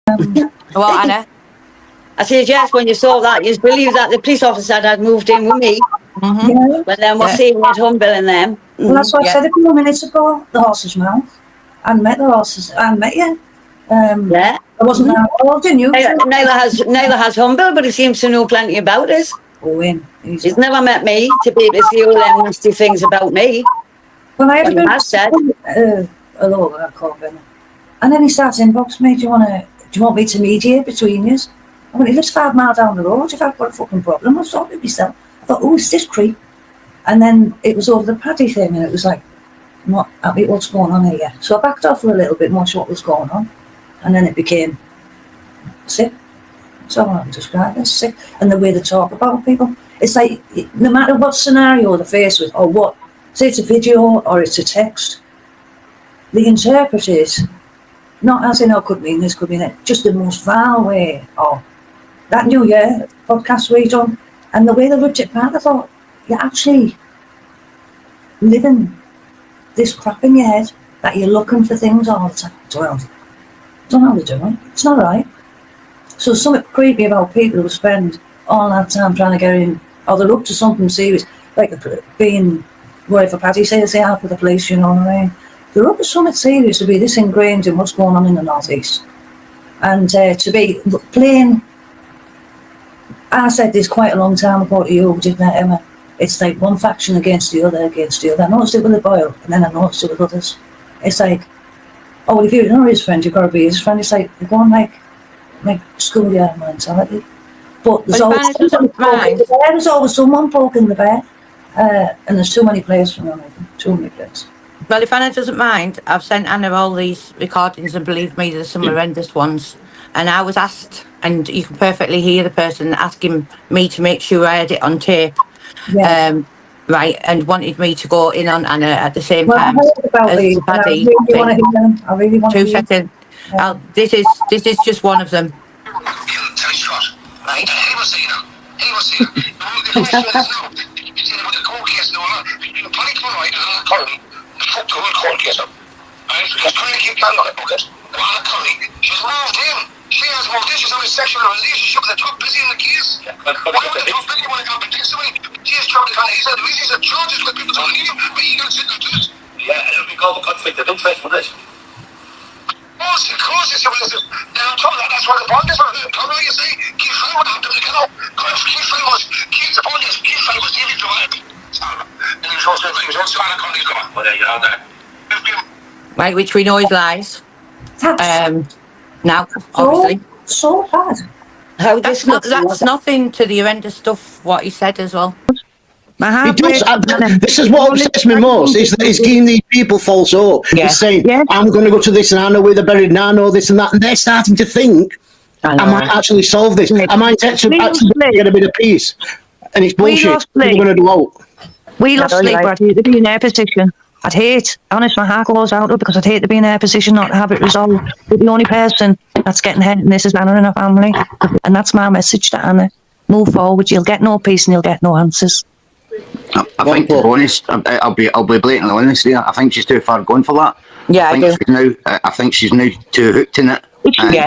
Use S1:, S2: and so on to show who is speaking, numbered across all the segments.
S1: Well, Anna?
S2: I said, yes, when you saw that, you believe that the police officer had moved in with me.
S3: Yeah.
S2: But then we're seeing it humble them.
S3: Well, that's what I said a few minutes ago, the horse's mouth. I met the horses, I met you.
S2: Yeah.
S3: I wasn't that old, didn't you?
S2: Neither has Humble, but he seems to know plenty about us.
S3: Oh,
S2: He's never met me to be able to see all them nasty things about me.
S3: Well, I had
S2: He has said.
S3: Hello, I called him. And then he starts inboxing me, do you want me to mediate between you? I went, he lives 5 miles down the road. If I've got a fucking problem, I'll sort it myself. I thought, oh, is this creep? And then it was over the Paddy thing, and it was like, what's going on here? So I backed off for a little bit more to what was going on. And then it became sick. That's all I can describe it, sick. And the way they talk about people. It's like, no matter what scenario they're faced with, or what, say it's a video or it's a text, they interpret it, not as in, could mean this, could mean that, just the most vile way. Or that New Year podcast we done, and the way they ripped it back, I thought, you're actually living this crap in your head, that you're looking for things all the time. I don't know how they're doing. It's not right. So something creepy about people who spend all that time trying to get in, or they're up to something serious, like being, whatever Paddy says they are for the police, you know what I mean? They're up to something serious to be this ingrained in what's going on in the North East. And to be playing, I said this quite a long time ago to you, didn't I, Emma? It's like one faction against the other. I noticed it with the Boyle, and then I noticed it with others. It's like, oh, well, if you're not his friend, you've got to be his friend. It's like, they're going like schoolyard mentality. But there's always someone poking the bear. And there's too many players for them, too many players.
S1: Well, if Anna doesn't mind, I've sent Anna all these recordings, and believe me, there's some horrendous ones. And I was asked, and you can perfectly hear the person asking me to make sure I had it on tape.
S3: Yeah.
S1: Right, and wanted me to go in on Anna at the same time
S3: as
S1: these, Paddy.
S3: I really want to hear them.
S1: 2 seconds. This is just one of them.
S4: Right? He was saying the question is now, with the court case and all that, Paddy Conroy and Anna Connelly fucked the whole court case up. Right? Because Connelly kept planning on it, okay? Anna Connelly, she's moved in. She has moved in. She's on a sexual relationship with the top busy in the case. Why would the top busy want to go and protect somebody? She is trying to find, he said, the reason he's a judge is because people don't need him, but he got sitting there too. Yeah, and it'll be called a conflict of interest for this. Of course, it's a reason. Now, I'm talking about that's where the bond is. Conroy, you say, keep fighting what happened to the canal. Keep fighting was, keep the bond is, keep fighting was David Dramatic. And he was also Anna Connelly's gone. Well, there you have that.
S1: Right, which we know is lies. Now, obviously.
S3: So bad.
S1: That's nothing to the horrendous stuff what he said as well.
S5: He does. This is what upsets me most, is that he's giving these people false hope. Yeah. He's saying, I'm going to go to this and I know where they're buried and I know this and that. And they're starting to think, I might actually solve this. I might actually get a bit of peace. And it's bullshit. What are we going to do out?
S6: We lost sleep, but I'd hate to be in their position. I'd hate, honest, my heart goes out because I'd hate to be in their position, not to have it resolved. But the only person that's getting hurt in this is Anna and her family. And that's my message to Anna. Move forward. You'll get no peace and you'll get no answers.
S7: I think, to be honest, I'll be blatantly honest there. I think she's too far gone for that.
S1: Yeah,
S7: I think she's now too hooked in it.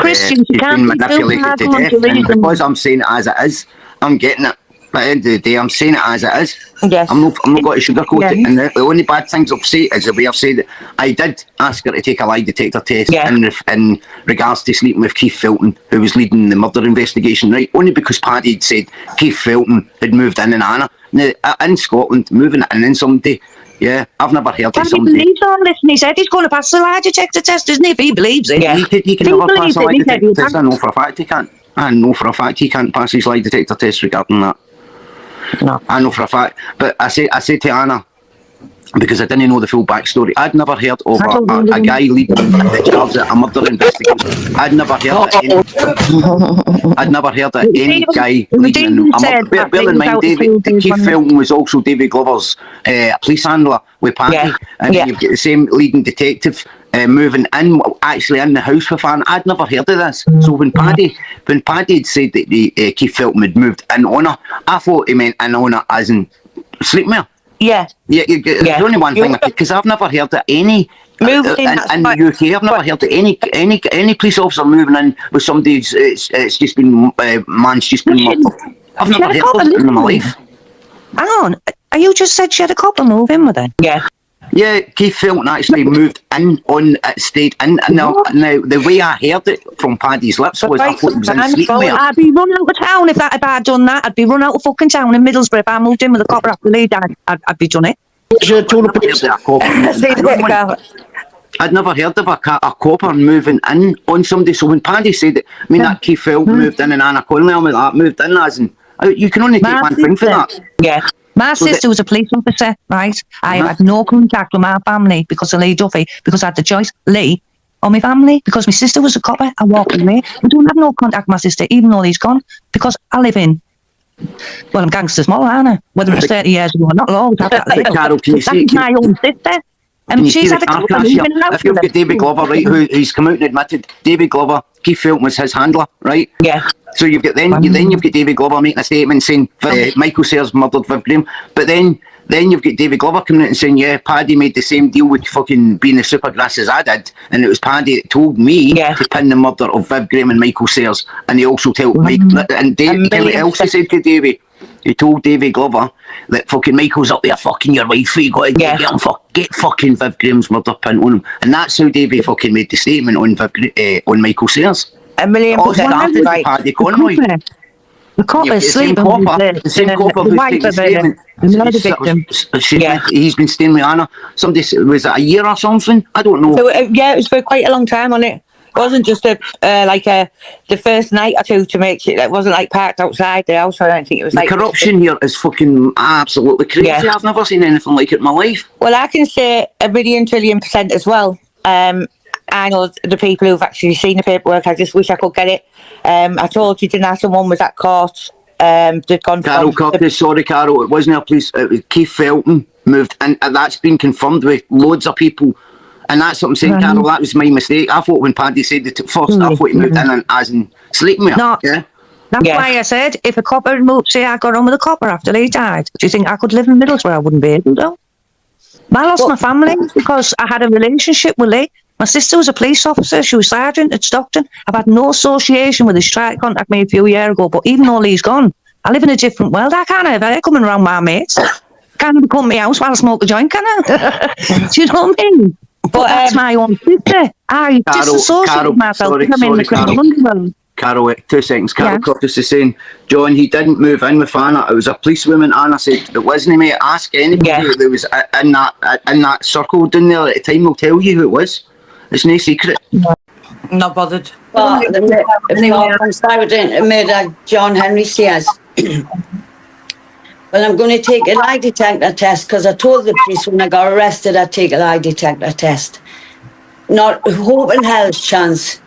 S6: Christian,
S7: she's been manipulated to death. And because I'm saying it as it is, I'm getting it. At the end of the day, I'm saying it as it is.
S1: Yes.
S7: I'm not going to sugarcoat it. And the only bad things I've said is the way I've said it. I did ask her to take a lie detector test in regards to sleeping with Keith Felton, who was leading the murder investigation, right? Only because Paddy had said Keith Felton had moved in Anna. Now, in Scotland, moving in somebody, I've never heard of somebody.
S6: He believes all this, and he said he's going to pass the lie detector test, isn't he? If he believes it.
S7: Yeah, he can never pass a lie detector test. I know for a fact he can't. I know for a fact he can't pass his lie detector test regarding that.
S6: No.
S7: I know for a fact. But I say to Anna, because I didn't know the full backstory, I'd never heard of a guy leading the charge of a murder investigation. I'd never heard of any guy leading a murder. Bear in mind, Keith Felton was also David Glover's police handler with Paddy, and you've got the same leading detective moving in, actually in the house with Anna. I'd never heard of this. So when Paddy had said that Keith Felton had moved in on her, I thought he meant in on her as in sleeping with her.
S1: Yeah.
S7: There's only one thing, because I've never heard of any
S1: Moving in,
S7: in the UK, I've never heard of any police officer moving in with somebody. It's just been man's just been. I've never heard of it in my life.
S6: Hang on, you just said she had a couple move in with her.
S1: Yeah.
S7: Yeah, Keith Felton actually moved in on stayed in, and now the way I heard it from Paddy's lips was I thought he was in sleeping with her.
S6: I'd be run out of town if I'd done that. I'd be run out of fucking town in Middlesbrough if I moved in with a copper after Lee died. I'd be done it.
S7: I'd never heard of a copper moving in on somebody. So when Paddy said it, I mean that Keith Felton moved in and Anna Connelly moved in as in, you can only take one thing for that.
S1: Yeah.
S6: My sister was a police officer, right? I had no contact with my family because of Lee Duffy, because I had the choice, Lee or my family, because my sister was a copper. I walked away. I don't have no contact with my sister, even though he's gone, because I live in, well, I'm gangsters more, aren't I? Whether it's 30 years ago or not, I'll always have that.
S7: Carol, can you see?
S6: That's my own sister. And she's had a couple of moving out.
S7: If you've got David Glover, right, who's come out and admitted, David Glover, Keith Felton was his handler, right?
S1: Yeah.
S7: So you've got you've got David Glover making a statement saying Michael Sayers murdered Viv Graham, but then you've got David Glover coming out and saying, yeah, Paddy made the same deal with fucking being the Supergrass as I did, and it was Paddy that told me to pin the murder of Viv Graham and Michael Sayers, and he also told Mike, and David, what else he said to Davey? He told Davy Glover that fucking Michael's up there fucking your wife, so you got to get fucking Viv Graham's murder pin on him, and that's how Davy fucking made the statement on on Michael Sayers.
S1: $1,000,000
S7: right. Paddy Conroy.
S6: The copper is sleeping with
S7: the same copper who's taking the statement. He's been staying with Anna. Somebody said, was it a year or something? I don't know.
S1: So, it was for quite a long time on it. It wasn't just the first night or two to make sure it wasn't like parked outside the house. I don't think it was like
S7: corruption here is fucking absolutely crazy. Yeah. I've never seen anything like it in my life.
S1: Well, I can say 1,000,000,000,000% as well. I know the people who've actually seen the paperwork. I just wish I could get it. I told you, didn't I? Someone was at court. They'd gone.
S7: Carol Curtis, sorry, Carol, it wasn't a police. It was Keith Felton moved, and that's been confirmed with loads of people. And that's what I'm saying, Carol. That was my mistake. I thought when Paddy said it first, I thought he moved in as in sleeping with her.
S6: No.
S7: Yeah.
S6: That's why I said if a copper moved, say I got on with a copper after he died, do you think I could live in Middlesbrough? I wouldn't be able to. I lost my family because I had a relationship with Lee. My sister was a police officer. She was sergeant at Stockton. I've had no association with her. She tried to contact me a few years ago, but even though Lee's gone, I live in a different world. I can't have her coming around my mates. Can't even come to my house while I smoke a joint, can I? Do you know what I mean? But that's my own sister. I disassociate myself because I'm in the criminal underworld.
S7: Carol, 2 seconds. Carol Curtis is saying, John, he didn't move in with Anna. It was a policewoman. Anna said it wasn't, mate. Ask anybody that was in that circle down there at the time. Will tell you who it was. It's no secret.
S1: Not bothered.
S2: Well, I'm sorry to murder John Henry Sears. Well, I'm going to take a lie detector test because I told the police when I got arrested I'd take a lie detector test. Not hope in hell's chance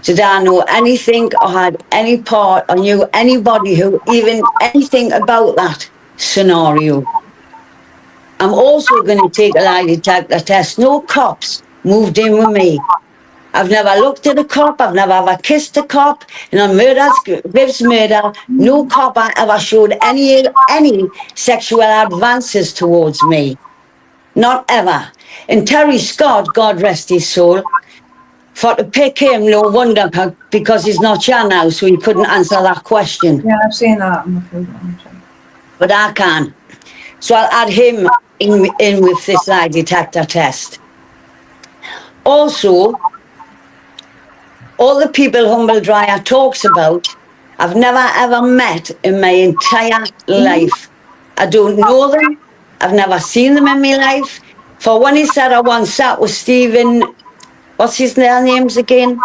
S2: did I know anything or had any part or knew anybody who even anything about that scenario. I'm also going to take a lie detector test. No cops moved in with me. I've never looked at a cop. I've never ever kissed a cop. And on Viv's murder, no cop ever showed any sexual advances towards me. Not ever. And Terry Scott, God rest his soul, for to pick him, no wonder, because he's not here now, so he couldn't answer that question.
S3: Yeah, I've seen that.
S2: But I can. So I'll add him in with this lie detector test. Also, all the people Humble Dryer talks about, I've never ever met in my entire life. I don't know them. I've never seen them in my life. For when he said I once sat with Stephen, what's his names again?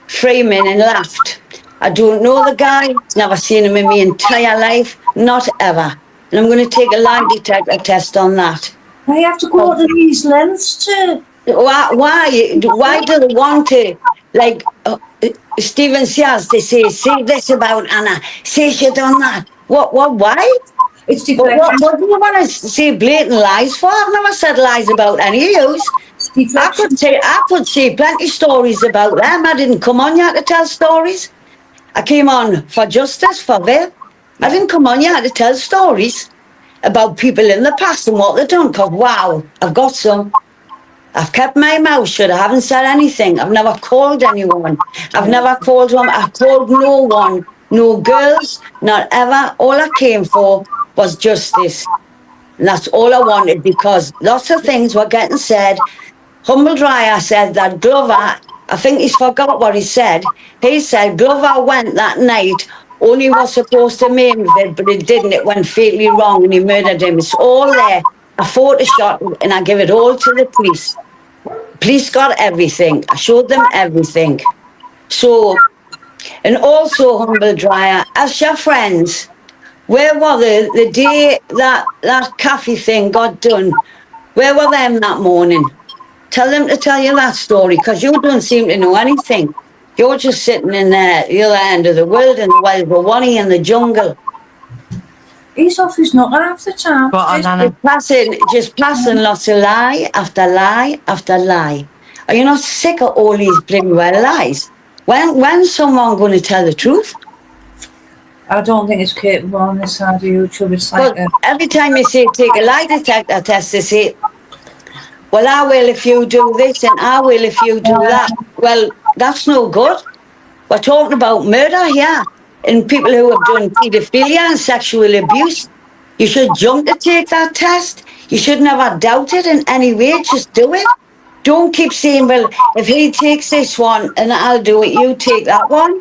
S2: Freeman, and laughed. I don't know the guy. Never seen him in my entire life. Not ever. And I'm going to take a lie detector test on that.
S3: I have to go to these lengths to...
S2: Why do they want to, like, Stephen Sears, they say this about Anna, say shit on that. Why?
S3: It's
S2: what do you want to say blatant lies for? I've never said lies about any of yous. I could say plenty stories about them. I didn't come on here to tell stories. I came on for justice, for Viv. I didn't come on here to tell stories about people in the past and what they've done, because wow, I've got some. I've kept my mouth shut. I haven't said anything. I've never called anyone. I've never called one. I called no one, no girls, not ever. All I came for was justice. And that's all I wanted, because lots of things were getting said. Humble Dryer said that Glover, I think he's forgot what he said. He said Glover went that night, only was supposed to maim it, but it didn't. It went fatally wrong and he murdered him. It's all there. I photoshopped it and I give it all to the police. Police got everything. I showed them everything. So, and also, Humble Dryer, as your friends, where were they the day that cafe thing got done? Where were them that morning? Tell them to tell you that story, because you don't seem to know anything. You're just sitting in the other end of the world in the wild Wawani in the jungle.
S3: He's off his nut half the time.
S2: Just passing lots of lie after lie after lie. Are you not sick of all these bloody well lies? When's someone going to tell the truth?
S3: I don't think it's capable on this side of YouTube. It's like
S2: every time you say take a lie detector test, they say, well, I will if you do this and I will if you do that. Well, that's no good. We're talking about murder here and people who have done paedophilia and sexual abuse. You should jump to take that test. You should never doubt it in any way. Just do it. Don't keep saying, well, if he takes this one and I'll do it, you take that one.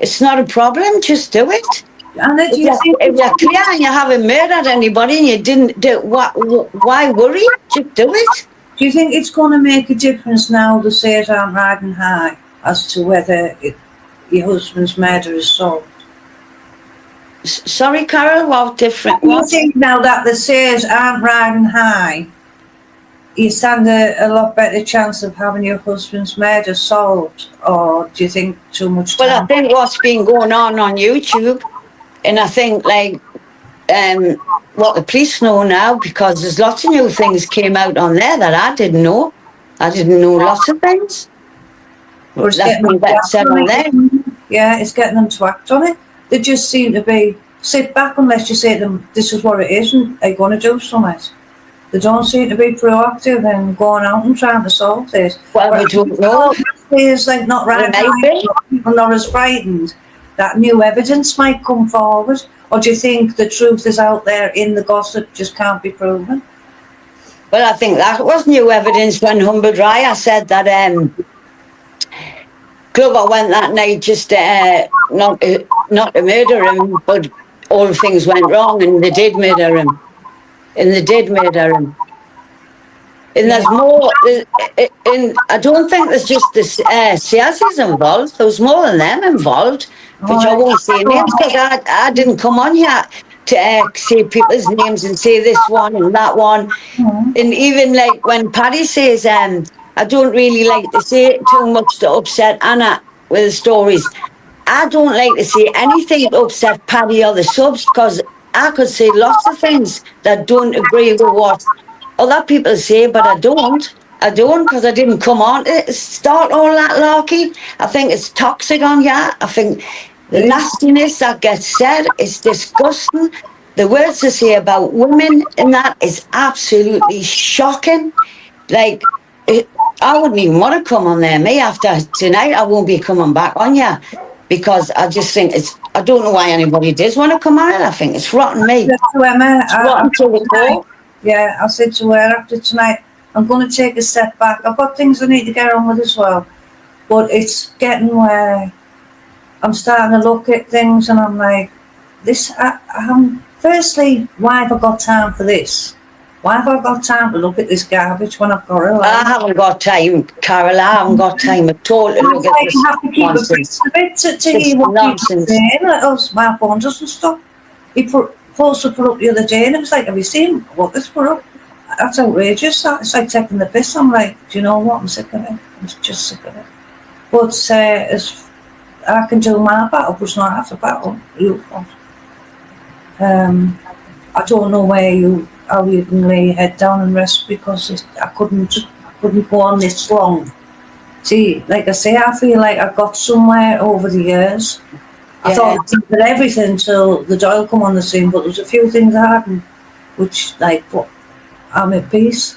S2: It's not a problem. Just do it.
S3: And
S2: if you're clear and you haven't murdered anybody and you didn't do why worry? Just do it.
S3: Do you think it's going to make a difference now the says aren't riding high as to whether your husband's murder is solved?
S2: Sorry, Carol, what different?
S3: Do you think now that the says aren't riding high, you stand a lot better chance of having your husband's murder solved, or do you think too much time?
S2: Well, I think what's been going on YouTube, and I think like what the police know now, because there's lots of new things came out on there that I didn't know. I didn't know lots of things.
S3: It's getting them to act on it. They just seem to be sit back unless you say to them, this is what it is, and they're going to do something. They don't seem to be proactive and going out and trying to solve this.
S2: Well, we don't know.
S3: It's like not right now. People not as frightened that new evidence might come forward. Or do you think the truth is out there in the gossip, just can't be proven?
S2: Well, I think that was new evidence when Humble Dryer said that Glover went that night just not to murder him, but all things went wrong and they did murder him. And there's more, I don't think there's just the Searses involved. There was more than them involved, which I won't say names because I didn't come on here to say people's names and say this one and that one. And even like when Paddy says, I don't really like to say it too much to upset Anna with the stories. I don't like to say anything to upset Paddy or the subs, because I could say lots of things that don't agree with what other people say, but I don't. Because I didn't come on to start all that larky. I think it's toxic on here. I think the nastiness that gets said is disgusting. The words they say about women and that is absolutely shocking. Like, I wouldn't even want to come on there. Me, after tonight, I won't be coming back on here. Because I just think I don't know why anybody does want to come on it. I think it's rotten me. It's rotten to the core.
S3: Yeah, I said to her after tonight, I'm going to take a step back. I've got things I need to get on with as well. But it's getting where I'm starting to look at things and I'm like, firstly, why have I got time for this? Why have I got time to look at this garbage when I've got it?
S2: I haven't got time, Carol. I haven't got time at all to look at this nonsense.
S3: To hear what people saying. My phone doesn't stop. He posted put up the other day and it was like, have you seen what this put up? That's outrageous. It's like taking the piss. I'm like, do you know what? I'm sick of it. I'm just sick of it. But as I can do my battle, but not have to battle. I don't know how you can lay your head down and rest, because I couldn't go on this long. See, like I say, I feel like I got somewhere over the years. I thought I did everything until the Doyle come on the scene, but there's a few things I hadn't, which but I'm at peace.